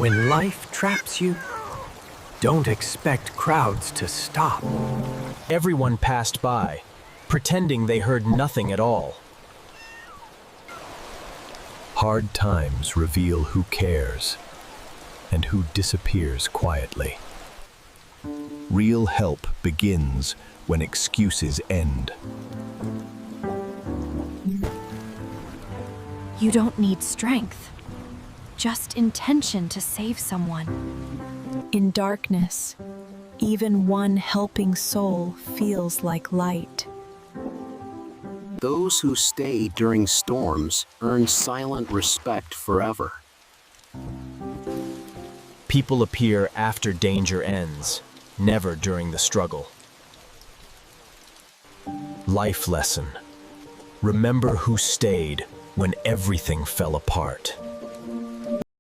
When life traps you, don't expect crowds to stop. Everyone passed by, pretending they heard nothing at all. Hard times reveal who cares and who disappears quietly. Real help begins when excuses end. You don't need strength, just intention to save someone. In darkness, even one helping soul feels like light. Those who stay during storms earn silent respect forever. People appear after danger ends, never during the struggle. Life lesson. Remember who stayed when everything fell apart.